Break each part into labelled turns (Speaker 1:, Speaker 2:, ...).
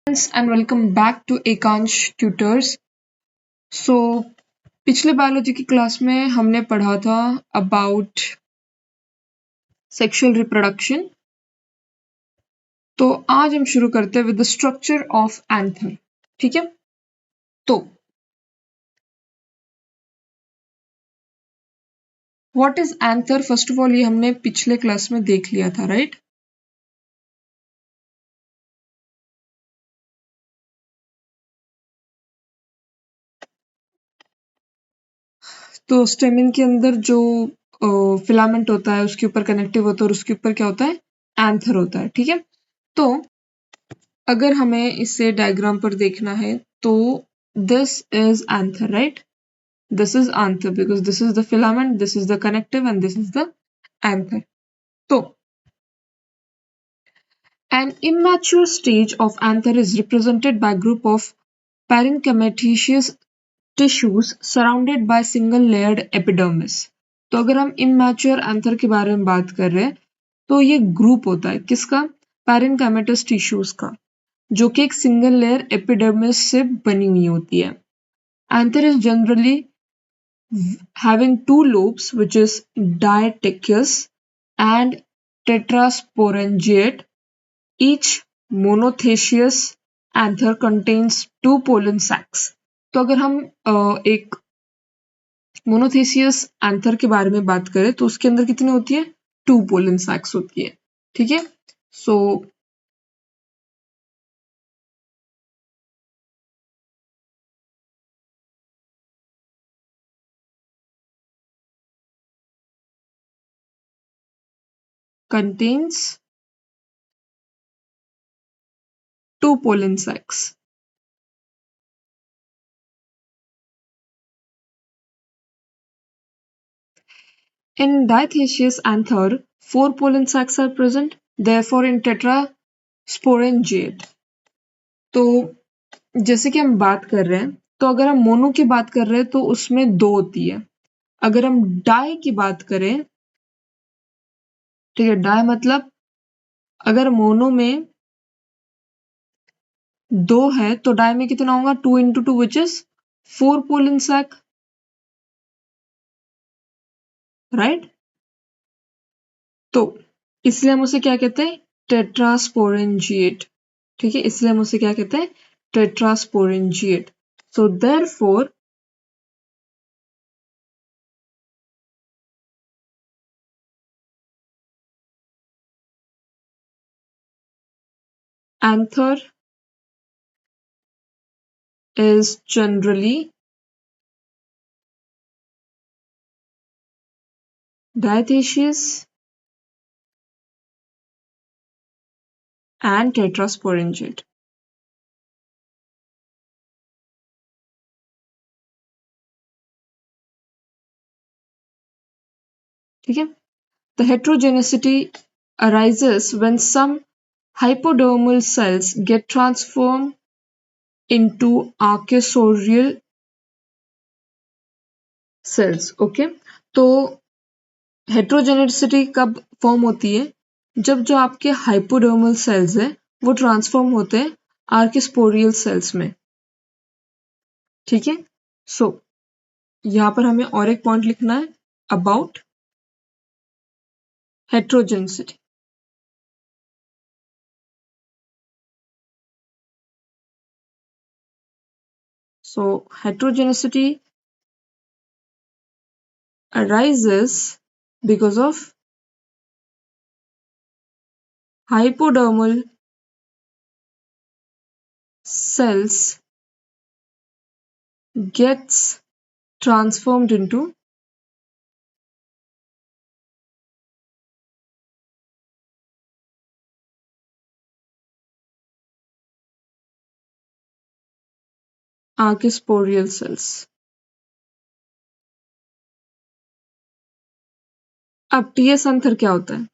Speaker 1: And welcome back to Ekansh Tutors. So पिछले biology की class में हमने पढ़ा था अबाउट सेक्सुअल रिप्रोडक्शन। तो आज हम शुरू करते हैं with the structure of anther. ठीक है, तो what is anther? First of all ये हमने पिछले क्लास में देख लिया था, राइट? तो स्टेमिन के अंदर जो फिलामेंट होता है उसके ऊपर कनेक्टिव होता है और उसके ऊपर क्या होता है? एंथर होता है। ठीक है, तो अगर हमें इसे डायग्राम पर देखना है तो this is anther, right? This is anther because this is the filament, this is the connective, and this is the anther. So, an immature stage of anther is represented by a group of parenchymatous tissues surrounded by single layered epidermis. तो अगर हम immature anther के बारे में बात कर रहे हैं तो ये ग्रुप होता है किसका? parenchymatous tissues का, जो कि एक सिंगल लेयर एपिडर्मिस से बनी हुई होती है। Anther is generally having two lobes, which is diatecheous and tetrasporangiate. Each monothecious anther contains two pollen sacs. तो अगर हम एक मोनोथेसियस एंथर के बारे में बात करें तो उसके अंदर कितनी होती है? टू पोलन सैक्स होती है। ठीक है, सो contains two pollen sacs. In diathecheous anther, four pollen sacs are present. Therefore, in tetrasporangiate, तो जैसे कि हम बात कर रहे हैं तो अगर हम मोनो की बात कर रहे हैं तो उसमें दो होती है। अगर हम डाई की बात करें, ठीक है, डाई मतलब अगर मोनो में दो है तो डाई में कितना होगा? 2 into 2 which is 4 pollen sac, right? तो इसलिए हम उसे क्या कहते हैं? टेट्रास्पोरेंजिएट। ठीक है, इसलिए हम उसे क्या कहते हैं? Tetrasporangiate. So therefore anther is generally diathecheous and tetrasporangiate. ठीक है, the heterogeneity arises when some hypodermal cells get transformed into archosaurial cells. Okay, तो हेट्रोजेनेसिटी कब फॉर्म होती है? जब जो आपके हाइपोडर्मल सेल्स है वो ट्रांसफॉर्म होते हैं आर्किस्पोरियल सेल्स में। ठीक है, सो यहाँ पर हमें और एक पॉइंट लिखना है about heterogeneity. So heterogeneity arises because of hypodermal cells gets transformed into archisporial cells. अब टीएस अंतर क्या होता है?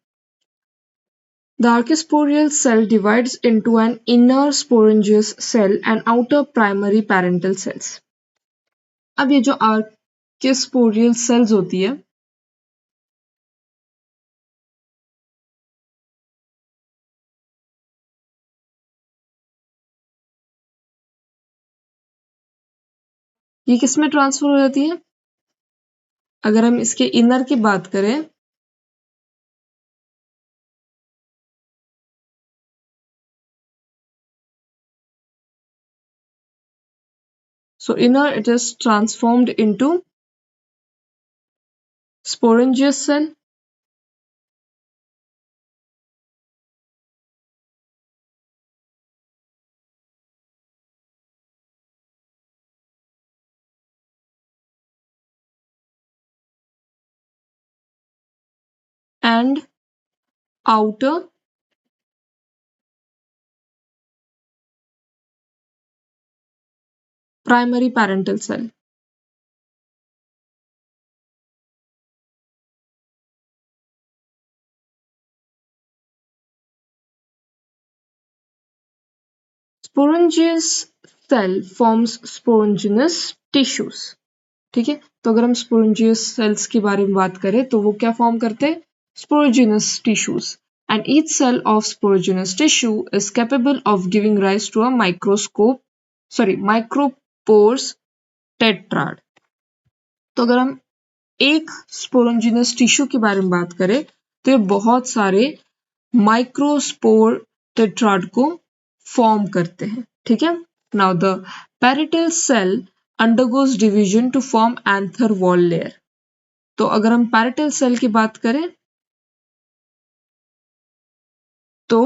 Speaker 1: The archisporial cell divides into an inner sporangious cell and outer primary parental cells. अब ये जो archisporial cells होती है ये किस में ट्रांसफर हो जाती है? अगर हम इसके इनर की बात करें, so inner it is transformed into sporangious cell and outer primary parental cell. Sporangious cell forms sporanginous tissues. ठीक है, तो अगर हम स्पोरेंजियस सेल्स के बारे में बात करें तो वो क्या फॉर्म करते हैं? Sporogenous tissues. And each cell of sporogenous tissue is capable of giving rise to a microspore tetrad. तो अगर हम एक स्पोरोजिनस टिश्यू के बारे में बात करें तो ये बहुत सारे माइक्रोस्पोर टेट्राड को फॉर्म करते हैं. ठीक है, now the parietal cell undergoes division to form anther wall layer. तो अगर हम पैरिटल सेल की बात करें तो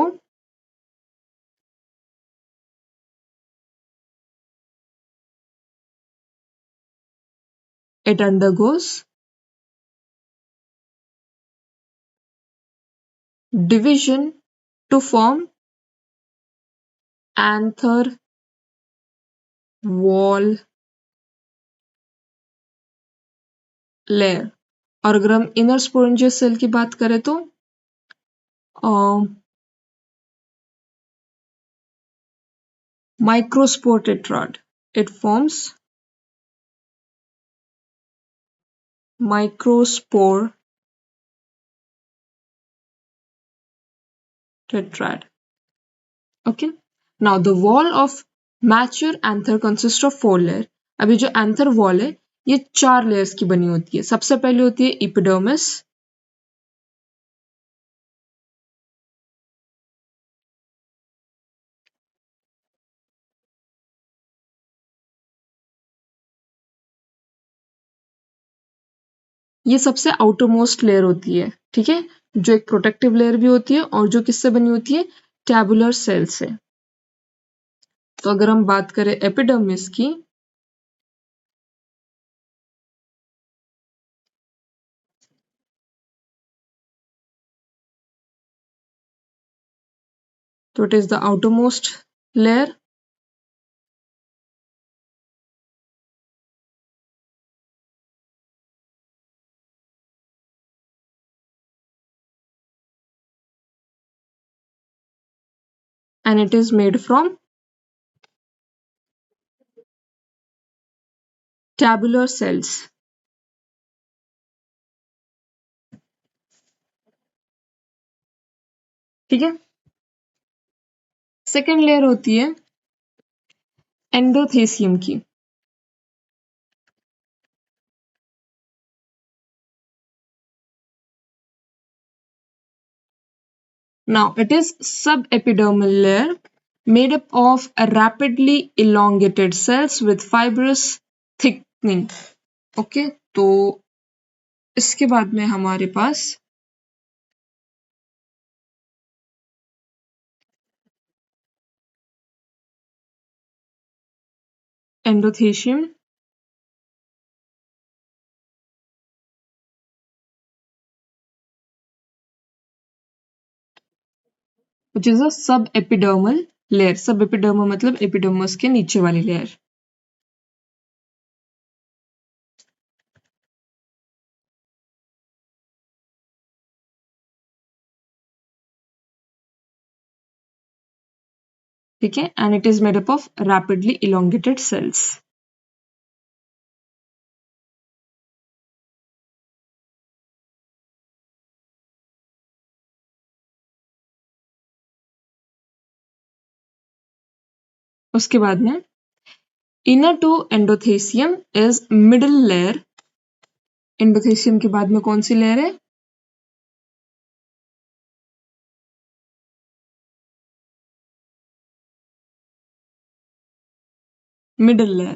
Speaker 1: it undergoes division to form anther wall layer. और अगर हम इनर स्पोरेंजियस सेल की बात करें तो microspore tetrad. It forms microspore tetrad. Okay. Now the wall of mature anther consists of 4 layer. अभी जो एंथर वॉल है ये 4 लेयर्स की बनी होती है. सबसे पहले होती है इपिडर्मिस, ये सबसे आउटर मोस्ट लेयर होती है. ठीक है, जो एक प्रोटेक्टिव लेयर भी होती है और जो किससे बनी होती है? टैबुलर सेल से. तो अगर हम बात करें एपिडर्मिस की तो it is the outer most layer and it is made from tabular cells. ठीक है, सेकेंड लेयर होती है एंडोथेसियम की. Now it is subepidermal layer made up of rapidly elongated cells with fibrous thickening. Okay, तो इसके बाद में हमारे पास endothecium, which is a subepidermal layer. Subepidermal मतलब एपिडर्मस के नीचे वाली लेयर. ठीक है, and it is made up of rapidly elongated cells. उसके बाद में Inner to endothelium is middle layer. Endothecium के बाद में कौन सी लेयर है? Middle layer.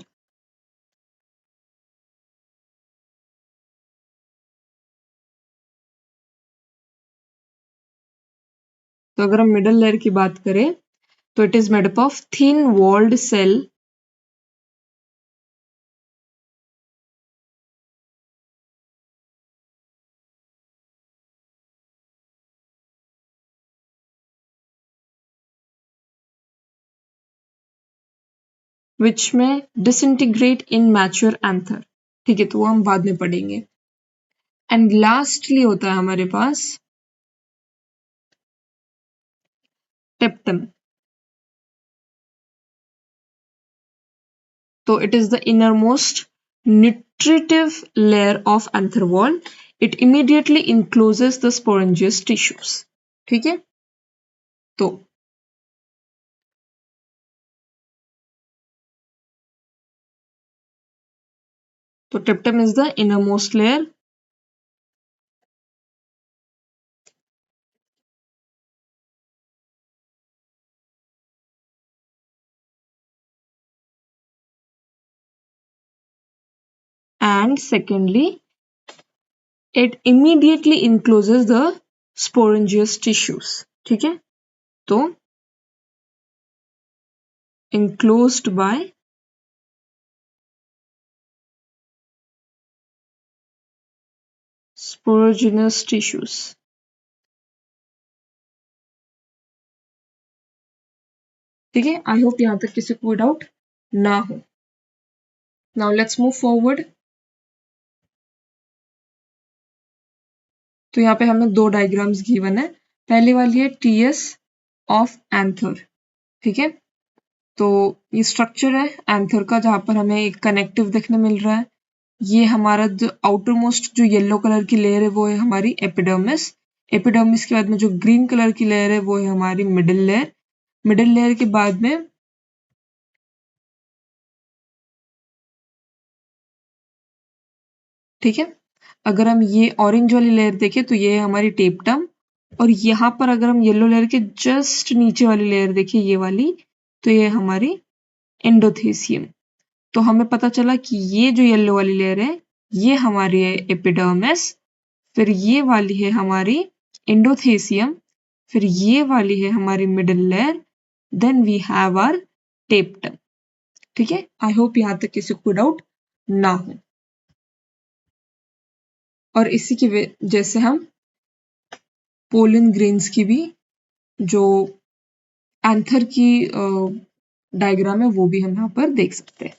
Speaker 1: तो अगर हम मिडल लेयर की बात करें तो it is made up of thin walled cell which में डिसइंटीग्रेट इन मैच्योर एंथर. ठीक है, तो वो हम बाद में पढ़ेंगे. एंड लास्टली होता है हमारे पास टेप्टम. तो it is the innermost nutritive layer of anther wall. It immediately encloses the sporangious tissues. ठीक है, तो टेप्टम is the innermost layer. And secondly, it immediately encloses the sporangious tissues. ठीक है, तो enclosed by sporogenous tissues. ठीक है, I hope यहां तक किसी को कोई डाउट ना हो. Now let's move forward. तो यहाँ पे हमें दो डायग्राम्स गिवन है. पहली वाली है टीएस ऑफ एंथर. ठीक है, तो ये स्ट्रक्चर है एंथर का जहां पर हमें एक कनेक्टिव देखने मिल रहा है. ये हमारा जो आउटर मोस्ट जो येलो कलर की लेयर है वो है हमारी एपिडर्मिस. एपिडर्मिस के बाद में जो ग्रीन कलर की लेयर है वो है हमारी मिडिल लेयर. मिडिल लेयर के बाद में ठीक है, अगर हम ये ऑरेंज वाली लेयर देखें तो ये है हमारी टेप्टम. और यहाँ पर अगर हम येलो लेयर के जस्ट नीचे वाली लेयर देखें ये वाली, तो ये हमारी एंडोथेसियम. तो हमें पता चला कि ये जो येलो वाली लेयर है ये हमारी है एपिडर्मिस, फिर ये वाली है हमारी एंडोथेसियम, फिर ये वाली है हमारी middle layer, then we have our tapetum. ठीक है, आई होप यहाँ तक किसी को डाउट ना हो. और इसी की वजह से हम पोलन ग्रेन्स की भी जो एंथर की डायग्राम है वो भी हम यहाँ पर देख सकते हैं.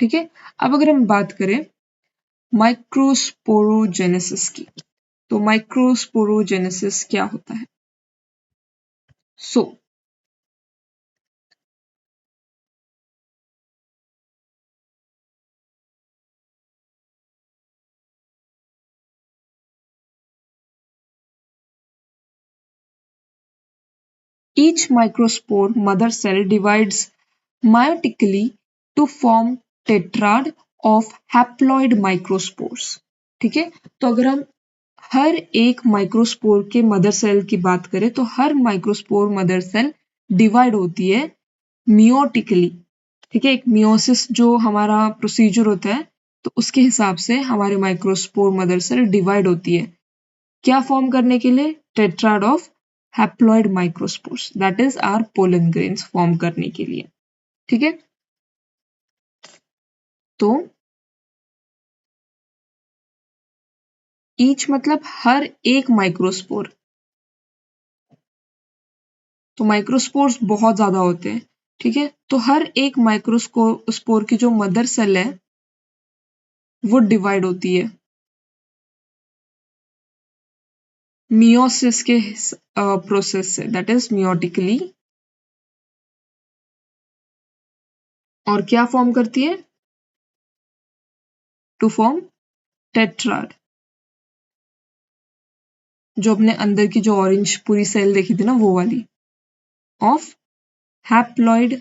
Speaker 1: ठीक है, अब अगर हम बात करें माइक्रोस्पोरोजेनेसिस की, तो माइक्रोस्पोरोजेनेसिस क्या होता है? सो each microspore mother cell divides meiotically to form tetrad of haploid microspores. ठीक है, तो अगर हम हर एक माइक्रोस्पोर के मदर सेल की बात करें तो हर माइक्रोस्पोर मदर सेल डिवाइड होती है मियोटिकली. ठीक है, एक मियोसिस जो हमारा प्रोसीजर होता है तो उसके हिसाब से हमारे माइक्रोस्पोर मदर सेल डिवाइड होती है. क्या फॉर्म करने के लिए? Tetrad of haploid microspores, that is our pollen grains form करने के लिए. ठीक है, तो ईच मतलब हर एक माइक्रोस्पोर. तो माइक्रोस्पोर्स बहुत ज्यादा होते हैं. ठीक है, तो हर एक माइक्रोस्पोर की जो मदर सेल है वो डिवाइड होती है मियोसिस के प्रोसेस से, दैट इज मियोटिकली. और क्या फॉर्म करती है? To form tetrad. जो अपने अंदर की जो ऑरेंज पूरी सेल देखी थी ना वो वाली, ऑफ हैप्लॉइड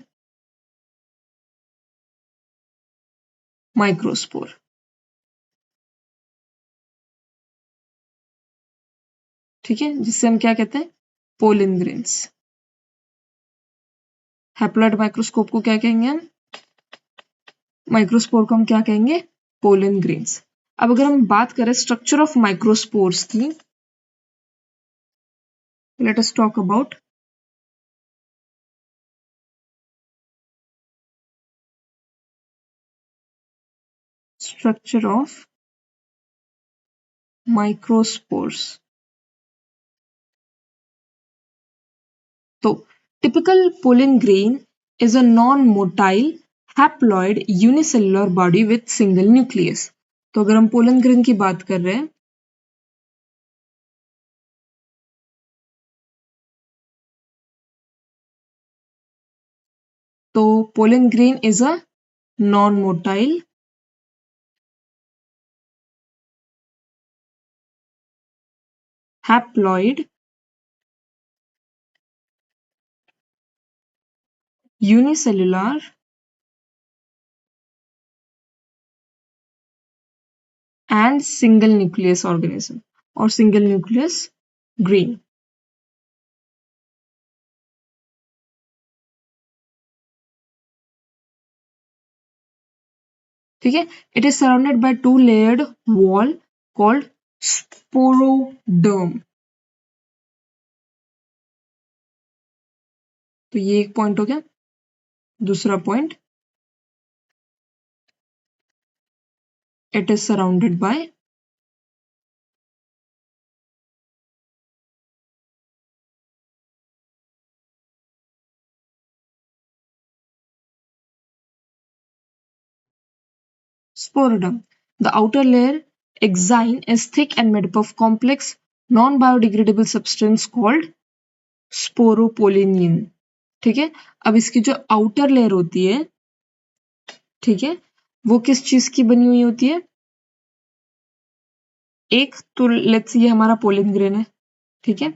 Speaker 1: माइक्रोस्पोर। ठीक है, जिससे हम क्या कहते हैं, पोलन ग्रेन्स। हैप्लॉइड माइक्रोस्कोप को क्या कहेंगे हम, माइक्रोस्पोर को हम क्या कहेंगे, पोलन ग्रेन्स। अब अगर हम बात करें स्ट्रक्चर ऑफ माइक्रोस्पोर्स की, let us talk about structure of microspores. तो typical pollen grain is a non motile haploid unicellular body with single nucleus. तो अगर हम पोलन ग्रेन की बात कर रहे हैं, तो pollen grain is a non motile haploid unicellular and single nucleus organism or single nucleus green. ठीक है, it is surrounded by two layered wall called sporoderm. तो ये एक पॉइंट हो गया। दूसरा point, it is surrounded by sporoderm. The outer layer exine is thick and made up of complex non-biodegradable substance called sporopollenin. ठीक है, अब इसकी जो आउटर लेयर होती है, ठीक है, वो किस चीज की बनी हुई होती है, एक तो लेट्स ये हमारा पोलन ग्रेन है। ठीक है,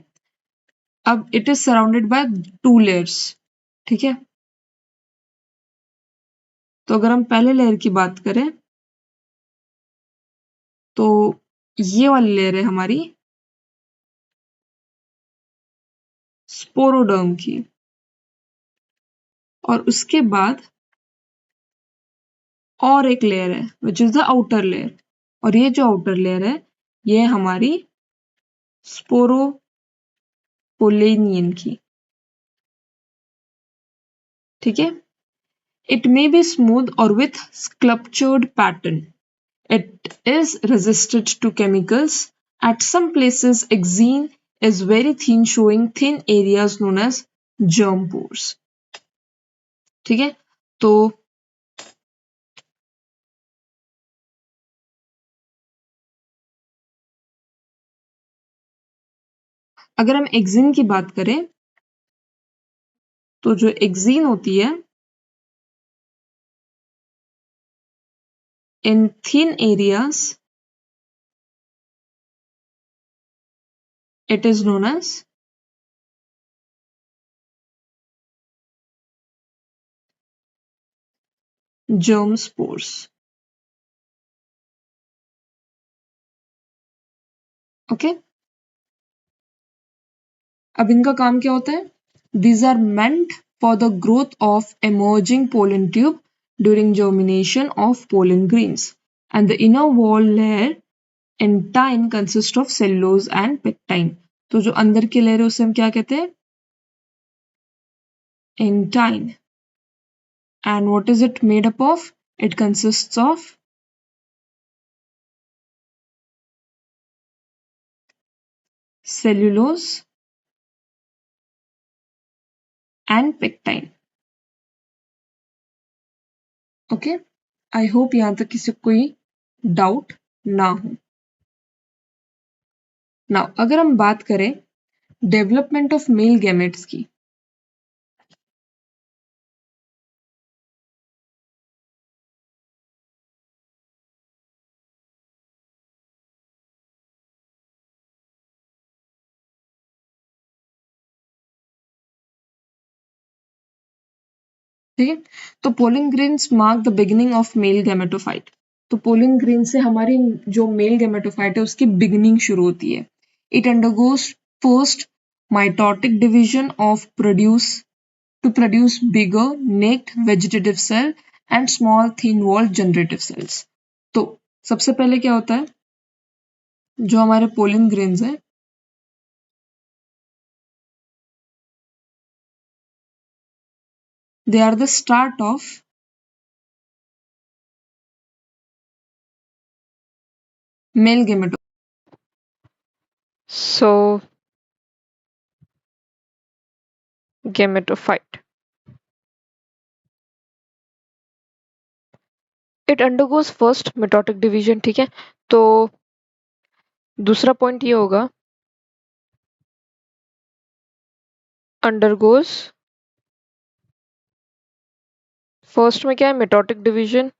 Speaker 1: अब it is surrounded by two layers. ठीक है, तो अगर हम पहले लेयर की बात करें, तो ये वाली लेयर है हमारी स्पोरोडर्म की, और उसके बाद और एक लेयर है which is the outer layer, और ये जो आउटर लेयर है ये हमारी स्पोरोपोलेनियन की। ठीक है, इट मे बी स्मूथ और with sculptured pattern. It is resistant to chemicals. At some places, exene is very thin, showing thin areas known as germ pores. ठीक है, तो अगर हम एक्जीन की बात करें, तो जो एक्जीन होती है, in thin areas, it is known as germ spores. Okay? अब इनका काम क्या होता है? These are meant for the growth of emerging pollen tube during germination of pollen grains, and the inner wall layer entine consists of cellulose and pectine. तो जो अंदर की लेयर है उसे हम क्या कहते हैं? Entine. And what is it made up of? It consists of cellulose and pectine. Okay, I hope यहां तक किसी को कोई डाउट ना हो। नाउ अगर हम बात करें डेवलपमेंट ऑफ मेल गैमेट्स की, ठीक है, तो pollen grains mark the beginning of male gametophyte. तो पोलिन ग्रेन से हमारी जो मेल गेमेटोफाइट है उसकी बिगिनिंग शुरू होती है. It undergoes first mitotic division of produce to produce bigger naked vegetative cell and small thin walled generative cells. तो सबसे पहले क्या होता है, जो हमारे पोलिन ग्रेन्स हैं they are the start of male gameto.
Speaker 2: So, gametophyte. It undergoes first mitotic division, ठीक है. तो दूसरा पॉइंट ये होगा undergoes. फर्स्ट में क्या है, मिटोटिक डिवीजन.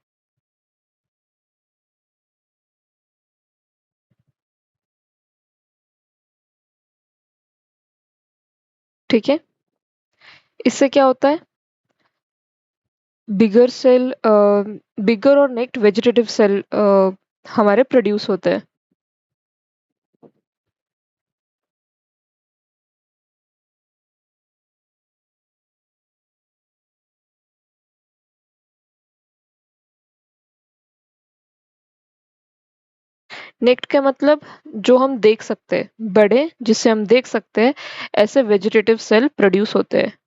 Speaker 2: ठीक है. इससे क्या होता है, बिगर सेल, बिगर और नेक्ट वेजिटेटिव सेल हमारे प्रोड्यूस होते हैं. नेक्ट का मतलब जो हम देख सकते हैं, बड़े जिसे हम देख सकते हैं, ऐसे वेजिटेटिव सेल प्रोड्यूस होते हैं.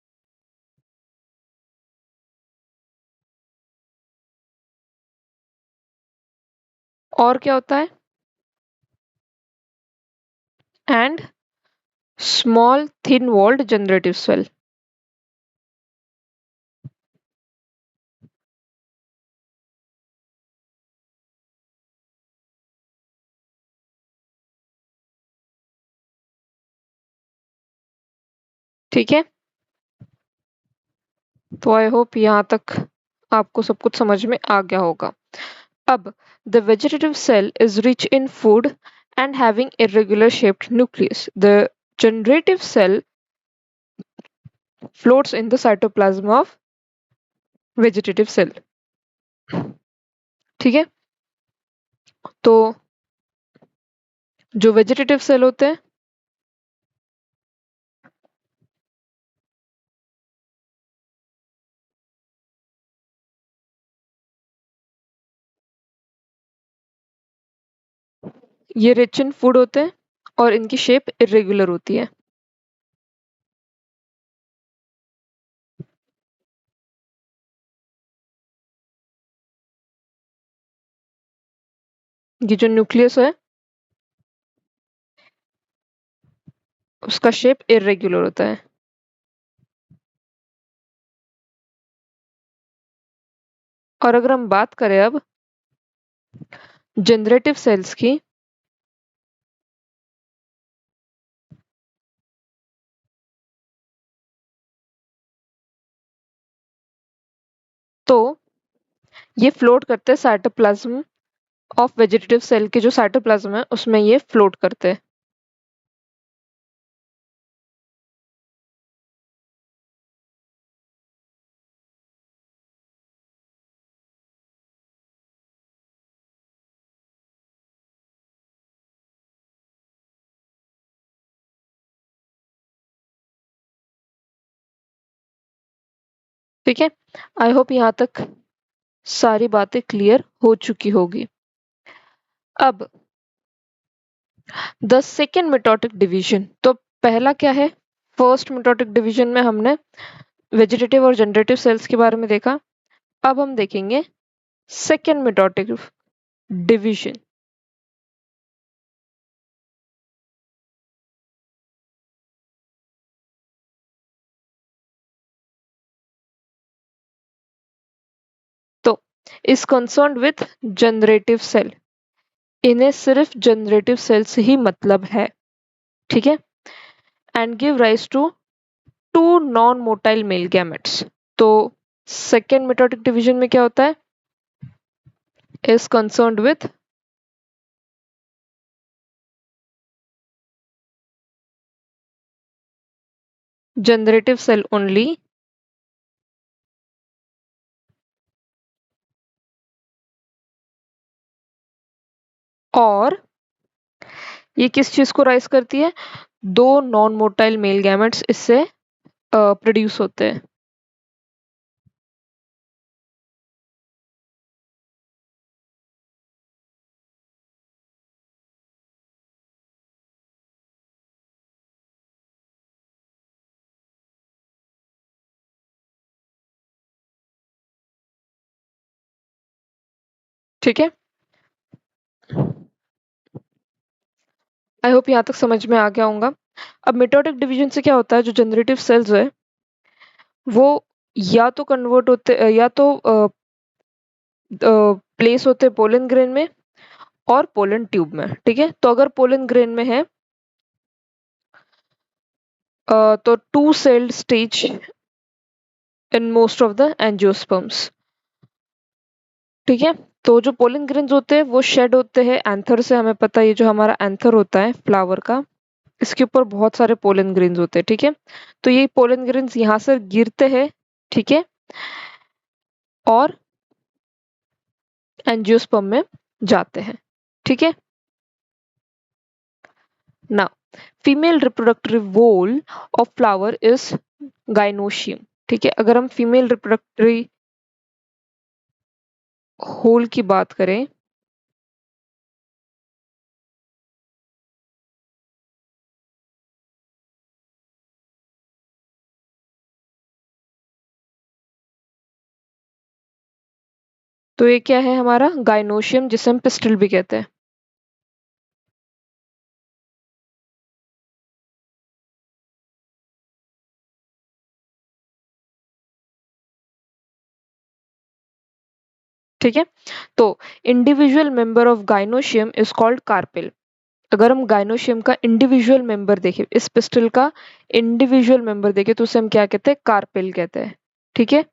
Speaker 2: और क्या होता है, and small thin walled generative cell. ठीक है. तो आई होप यहाँ तक आपको सब कुछ समझ में आ गया होगा. अब the vegetative cell is rich in food and having irregular shaped nucleus. The generative cell floats in the cytoplasm of vegetative cell. ठीक है. तो जो वेजिटेटिव सेल होते हैं, ये रिच इन फूड होते हैं और इनकी शेप इरेगुलर होती है. ये जो न्यूक्लियस है उसका शेप इरेगुलर होता है. और अगर हम बात करें अब जनरेटिव सेल्स की, तो ये फ्लोट करते हैं साइटोप्लाज्म ऑफ वेजिटेटिव सेल के जो साइटोप्लाज्म है उसमें ये फ्लोट करते हैं. ठीक है. आई होप यहाँ तक सारी बातें क्लियर हो चुकी होगी. अब द सेकेंड मिटोटिक डिवीजन. तो पहला क्या है, फर्स्ट मिटोटिक डिवीजन में हमने वेजिटेटिव और जनरेटिव सेल्स के बारे में देखा. अब हम देखेंगे सेकेंड मिटोटिक डिवीजन. तो is concerned with generative cell. इन्हें सिर्फ जनरेटिव सेल से ही मतलब है. ठीक है. And give rise to two non motile male gametes. तो सेकेंड मिटोटिक डिवीजन में क्या होता है, is concerned with generative cell only और ये किस चीज को राइज करती है? दो नॉन मोटाइल मेल गैमेट्स इससे प्रोड्यूस होते हैं। ठीक है, आई होप यहाँ तक समझ में आ गया होगा। अब मिटोटिक डिवीजन से क्या होता है, जो जनरेटिव सेल्स है वो या तो कन्वर्ट होते या तो प्लेस होते पोलन ग्रेन में और पोलन ट्यूब में। ठीक है, तो अगर पोलन ग्रेन में है तो two celled stage in most of the angiosperms. ठीक है, तो जो पोलन ग्रेन्स होते हैं वो शेड होते हैं एंथर से। हमें पता है ये जो हमारा एंथर होता है फ्लावर का, इसके ऊपर बहुत सारे पोलन ग्रेन्स होते हैं। ठीक है, तो ये पोलन ग्रेन्स यहाँ से गिरते हैं। ठीक है, और एंजियोस्पर्म में जाते हैं। ठीक है, now female reproductive wall of flower is gynoecium. ठीक है, अगर हम फीमेल रिप्रोडक्टरी होल की बात करें तो ये क्या है हमारा गाइनोशियम, जिसे हम पिस्टल भी कहते हैं। ठीक है, तो individual member of gynoecium is called carpel. अगर हम गाइनोशियम का इंडिविजुअल मेंबर देखें, इस पिस्टल का इंडिविजुअल मेंबर देखें, तो उसे हम क्या कहते हैं? कार्पेल कहते हैं। ठीक है,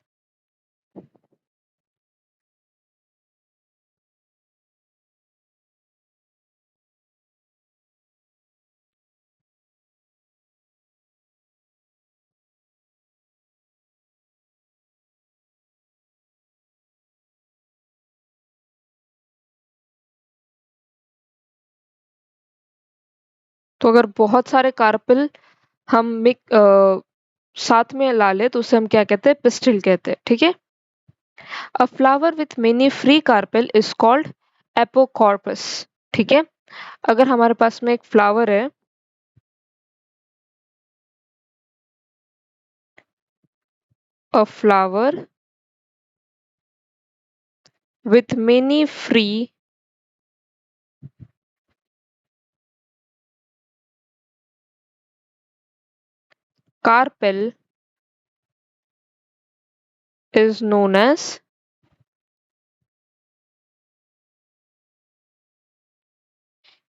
Speaker 2: तो अगर बहुत सारे कार्पेल हम साथ में ला ले तो उसे हम क्या कहते हैं? पिस्टिल कहते हैं। ठीक है, a flower with many free carpel is called apocarpous. ठीक है, अगर हमारे पास में एक फ्लावर है, a flower with many free carpel is known as,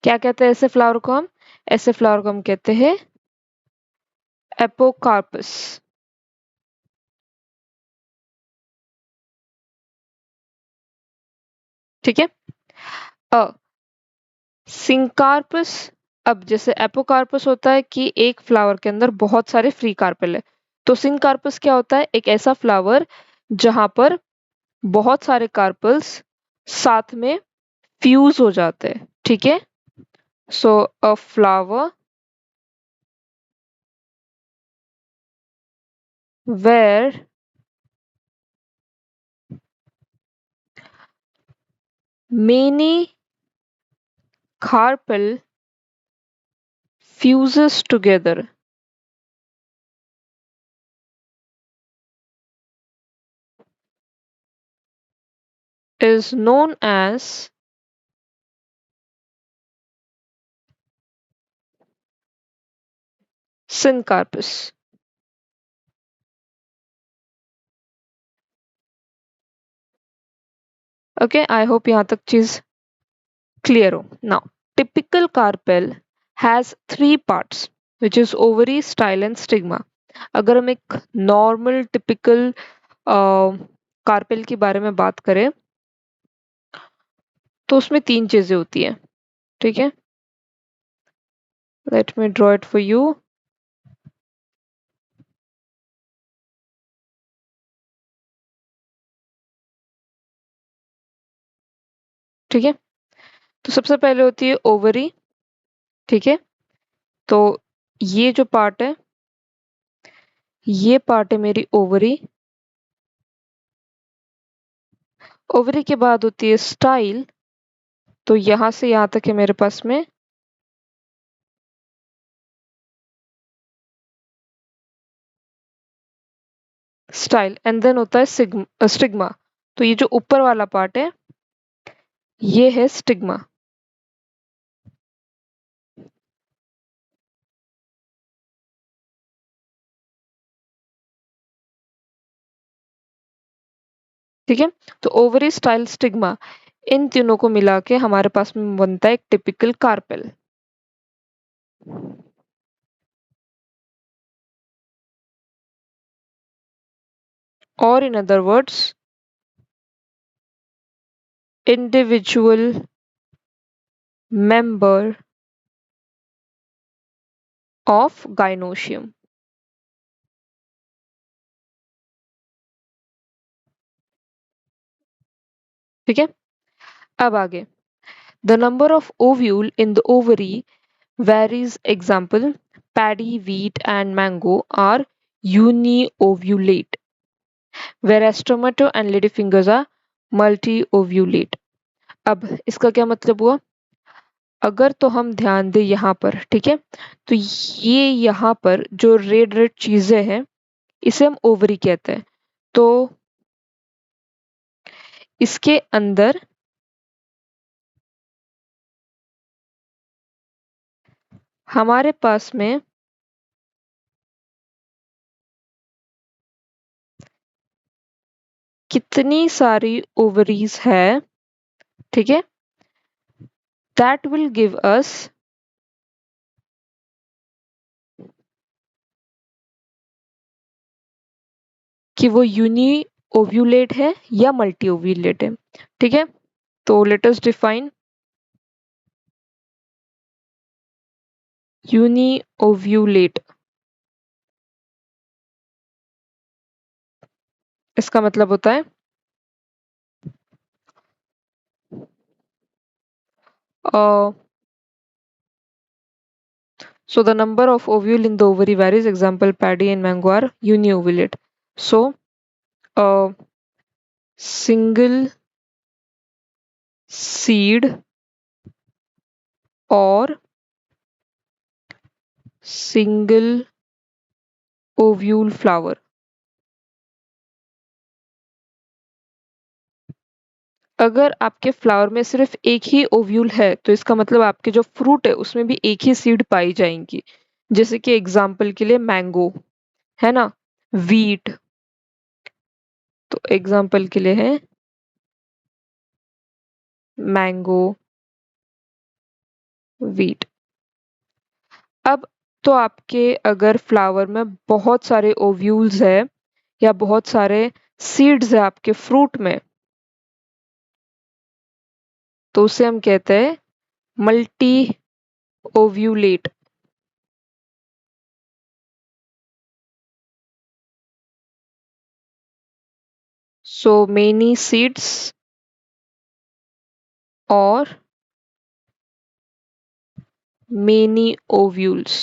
Speaker 2: क्या कहते हैं ऐसे फ्लावर को हम? ऐसे फ्लावर को हम कहते हैं एपोकार्पस। ठीक है, अ सिंकार्पस। अब जैसे एपोकार्पस होता है कि एक फ्लावर के अंदर बहुत सारे फ्री कार्पेल है, तो सिंकार्पस क्या होता है? एक ऐसा फ्लावर जहां पर बहुत सारे कार्पल्स साथ में फ्यूज हो जाते हैं। ठीक है, so a flower where many carpel fuses together is known as syncarpus. Okay, I hope यहाँ तक चीज क्लियर हो। Now, typical carpel has three parts, which is ovary, style and stigma. अगर हम एक नॉर्मल टिपिकल कार्पेल के बारे में बात करें तो उसमें तीन चीजें होती है। ठीक है, let me draw it for you. ठीक है, तो सबसे पहले होती है ओवरी। ठीक है, तो ये जो पार्ट है, ये पार्ट है मेरी ओवरी। ओवरी के बाद होती है स्टाइल। तो यहां से यहां तक है मेरे पास में स्टाइल, एंड देन होता है स्टिग्मा। तो ये जो ऊपर वाला पार्ट है, ये है स्टिग्मा। ठीक है, तो ओवरी स्टाइल स्टिग्मा, इन तीनों को मिला के हमारे पास में बनता है एक टिपिकल कार्पेल। और in other words, individual member of gynoecium। ठीक है, अब आगे, the number of ovule in the ovary varies। example, paddy, wheat and mango are uniovulate, whereas tomato and ladyfingers are multi-ovulate। अब इसका क्या मतलब हुआ? अगर तो हम ध्यान दें यहाँ पर, ठीक है, तो ये यहाँ पर जो रेड रेड चीजें हैं, इसे हम ओवरी कहते हैं। तो इसके अंदर हमारे पास में कितनी सारी ओवरीज है, ठीक है, दैट विल गिव अस कि वो यूनी ओव्यूलेट है या मल्टी ओव्यूलेट है। ठीक है, तो let us define uniovulate. इसका मतलब होता है so the number of ovule in the ovary varies। example, paddy and mango are uniovulate। so a single seed or single ovule flower, अगर आपके फ्लावर में सिर्फ एक ही ओव्यूल है तो इसका मतलब आपके जो फ्रूट है उसमें भी एक ही सीड पाई जाएंगी। जैसे कि एग्जाम्पल के लिए मैंगो है ना, वीट, तो एग्जाम्पल के लिए है मैंगो, वीट। अब तो आपके अगर फ्लावर में बहुत सारे ओव्यूल्स है या बहुत सारे सीड्स है आपके फ्रूट में, तो उसे हम कहते हैं multi ovulate. So many seeds और many ovules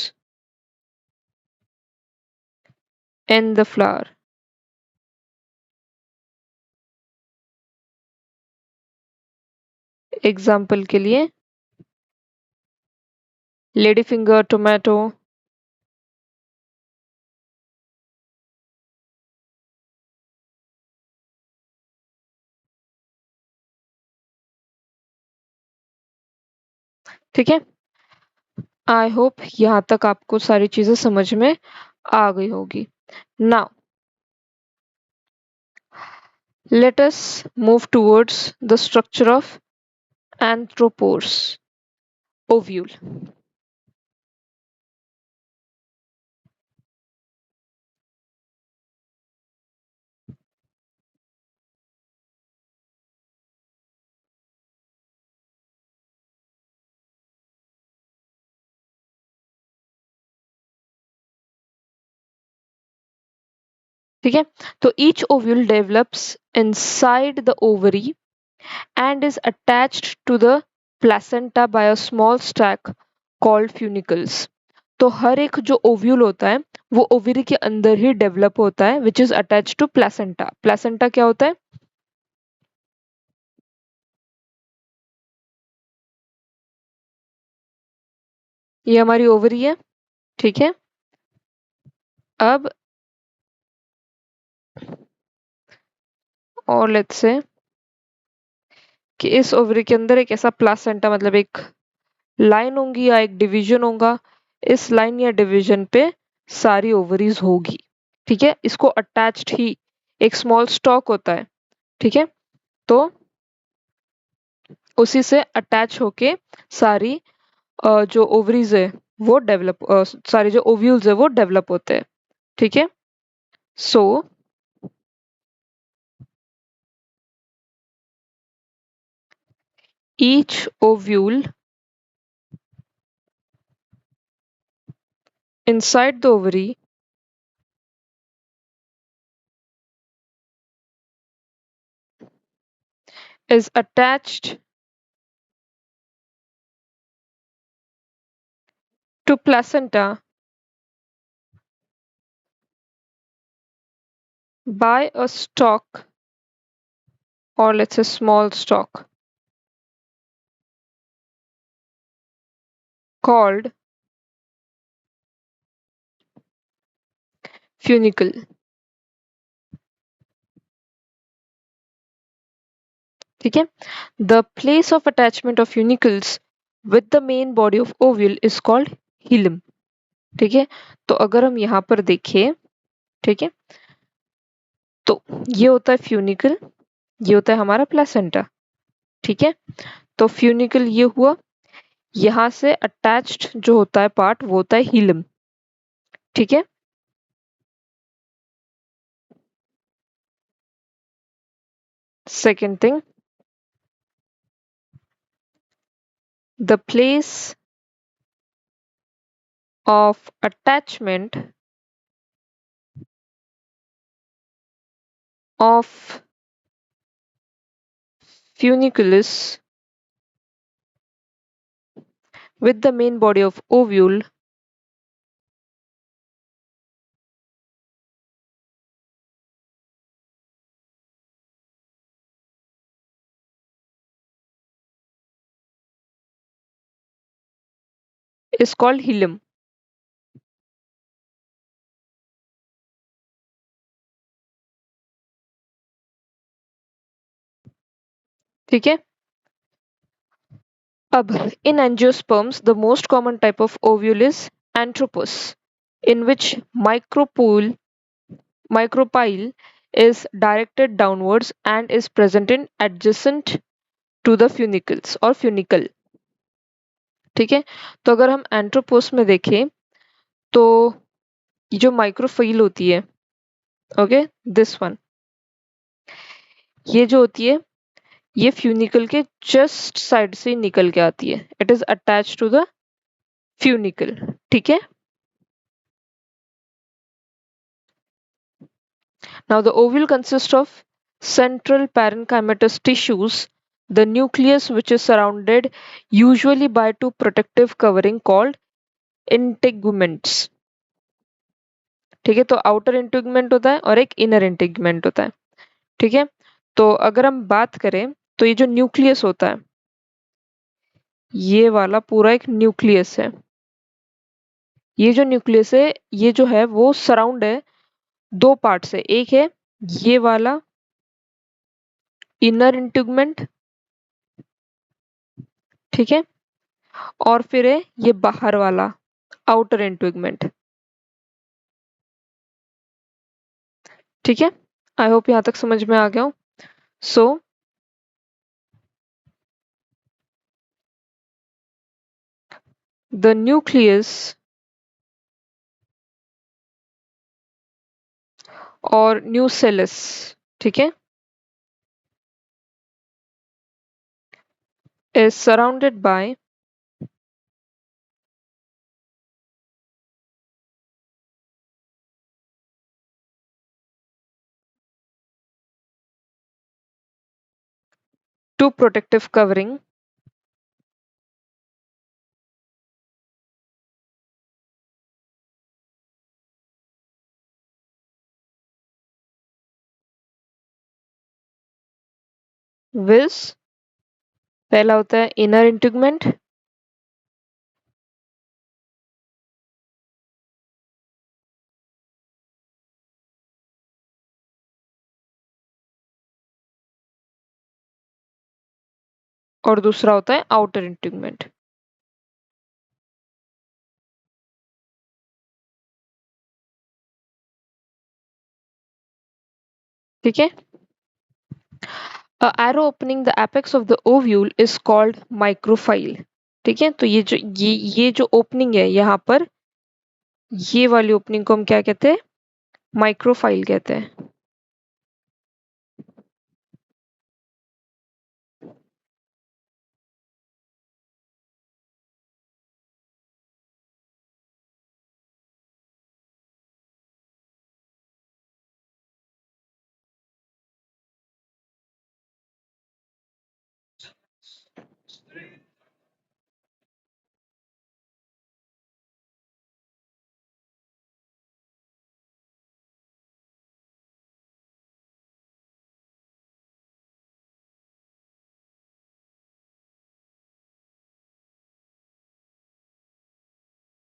Speaker 2: in the flower। Example के लिए लेडी फिंगर, टोमेटो। ठीक है, आई होप यहाँ तक आपको सारी चीजें समझ में आ गई होगी। Now let us move towards the structure of anatropous ovule. ठीक है, तो each ovule develops inside the ovary and is attached to the placenta by a small sac called funicles. तो हर एक जो ओव्यूल होता है वो ओवरी के अंदर ही डेवलप होता है which is attach to placenta. Placenta क्या होता है? ये हमारी ओवरी है. ठीक है. अब और लेट्स से कि इस ओवरी के अंदर एक ऐसा प्लेसेंटा मतलब एक लाइन होंगी या एक डिवीजन होगा. इस लाइन या डिवीजन पे सारी ओवरीज होगी. ठीक है. इसको अटैच्ड ही एक स्मॉल स्टॉक होता है. ठीक है. तो उसी से अटैच होके सारी जो ओवरीज है वो डेवलप सारे जो ओव्यूल्स है वो डेवलप होते हैं. ठीक है. So each ovule inside the ovary is attached to placenta by a stalk or let's say small stalk called funicle. ठीक है. The place of attachment of funicles with the main body of ovule is called hilum. ठीक है. तो अगर हम यहाँ पर देखें, ठीक है, तो ये होता है फ्यूनिकल, ये होता है हमारा प्लेसेंटा. ठीक है. तो फ्यूनिकल ये हुआ, यहाँ से अटैच्ड जो होता है पार्ट वो होता है हीलम. ठीक है. Second thing, the place of attachment of funiculus with the main body of ovule is called hilum. ठीक है. अब in angiosperms the most common type of ovule is anthropus in which micropyle is directed downwards and is present in adjacent to the funicles or funicle. ठीक है. तो अगर हम anthropos में देखें तो ये जो माइक्रोफाइल होती है, ओके, दिस वन, ये जो होती है ये फ्यूनिकल के जस्ट साइड से निकल के आती है. It is attach to the funicle. ठीक है. Now the ovule consist of central parenchymatous tissues, the nucleus which is surrounded usually by two protective covering called integuments. ठीक है. तो आउटर इंटीगुमेंट होता है और एक इनर इंटीगुमेंट होता है. ठीक है. तो अगर हम बात करें तो ये जो न्यूक्लियस होता है ये वाला पूरा एक न्यूक्लियस है. ये जो न्यूक्लियस है ये जो है वो सराउंड है दो पार्ट से. एक है ये वाला इनर इंटीगुमेंट, ठीक है, और फिर है ये बाहर वाला आउटर इंटीगुमेंट. ठीक है. आई होप यहाँ तक समझ में आ गया हूँ. सो द न्यूक्लियस और न्यूसेलस, ठीक है, is surrounded by two protective covering Vij, पहला होता है इनर इंटीग्मेंट, और दूसरा होता है आउटर इंटीग्मेंट। ठीक है। Arrow opening the apex of the ovule is called माइक्रोफाइल। ठीक है, तो ये जो ओपनिंग है यहाँ पर, ये वाली ओपनिंग को हम क्या कहते हैं? माइक्रोफाइल कहते हैं।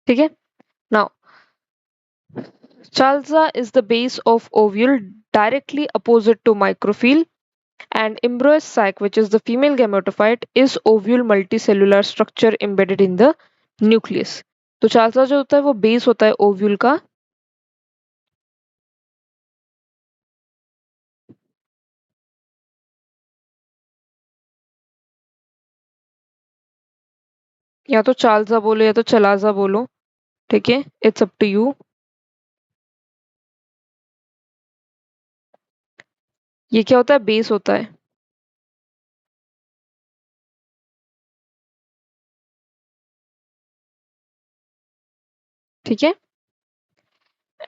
Speaker 2: ठीक है। Now Chalza is the base of ovule directly opposite to microphyll, and embryos sac, which is the female gametophyte, is ovule multicellular structure embedded in the nucleus. तो चालसा जो होता है वो बेस होता है ओव्यूल का, या तो चालसा बोलो या तो चलाजा बोलो। ठीक है, इट्स अप टू यू। ये क्या होता है? बेस होता है। ठीक है।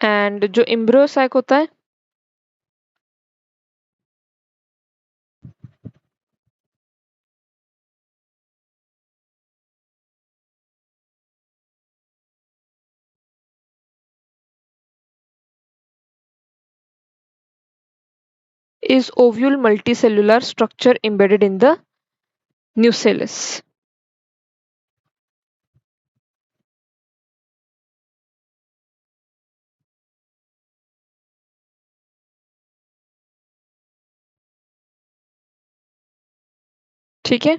Speaker 2: एंड जो एम्ब्रियो सैक होता है is ovule multicellular structure embedded in the nucellus. ठीक है।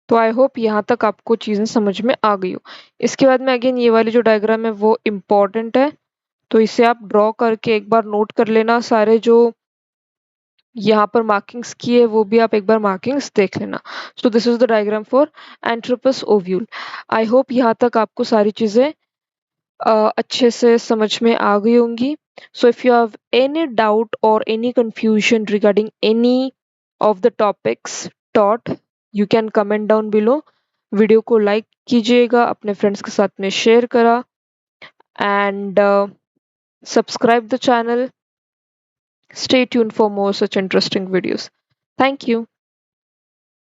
Speaker 2: तो आई होप यहाँ तक आपको चीजें समझ में आ गई हो। इसके बाद में अगेन ये वाली जो डायग्राम है वो इम्पोर्टेंट है, तो इसे आप ड्रॉ करके एक बार नोट कर लेना। सारे जो यहाँ पर मार्किंग्स की है वो भी आप एक बार मार्किंग्स देख लेना। So this is the diagram for anatropous ovule. I hope यहाँ तक आपको सारी चीजें अच्छे से समझ में आ गई होंगी। So if you have any doubt और any confusion regarding any of the topics taught, you can comment down below. Video को लाइक कीजिएगा, अपने फ्रेंड्स के साथ में शेयर करा, and subscribe the channel. Stay tuned for more such interesting videos. Thank you.